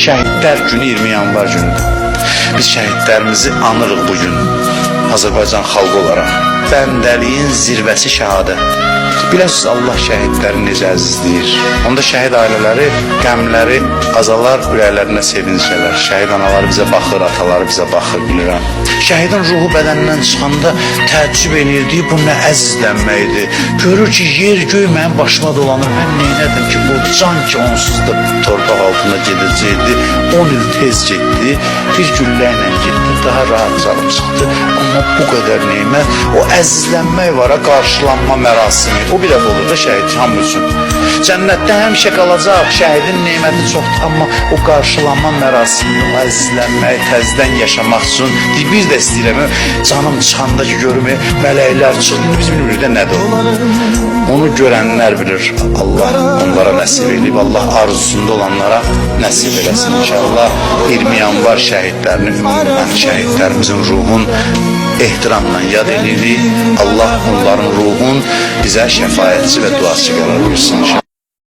Şəhidlər günü 20 yanvar günüdür. Biz şəhidlərimizi anırıq bugün Azərbaycan xalqı olaraq. Bəndəliyin zirvəsi şəhadət. Biləsiniz Allah şəhidləri necə əzizləyir. Onda şəhid ailələri qəmləri azalar, ürəklərində sevinc gələr. Şəhid anaları bizə baxır, ataları bizə baxır, bilirəm. Şəhidin ruhu bədənindən çıxanda təəccüb edirdi, bu nə əzizlənməkdir. Görür ki, yer göy mənim başıma dolanır. Mən neynədim ki, bu can ki onsuz da torpaq altına gedəcəkdi. 10 il tez getdi, bir güllə ilə getdi, daha rahat canım çıxdı. Amma bu qədər neymət, o əzizlənmək var, qarşılanma mərasimi. O bir dəfə olur da şəhid hamı üçün. Cənnətdə həmişə qalacaq, şəhidin neyməti çoxdur, amma o qarşılanma mərasimi, o əzizlənmək, təzdən yaşamaq üçün bir də istəyirəm, canım çıxanda ki, görüm, mələklər çıxdı, biz bilmirik də nədir o. Onu görənlər bilir, Allah onlara nəsib edib, Allah arzusunda olanlara nəsib eləsin inşallah. 20 yanvar şəhidlərini, ümumən şəhidlərimizin ruhun ehtiramla yad edirik. Allah onların ruhun bizə şəfaətçi və duası qərar versin inşallah.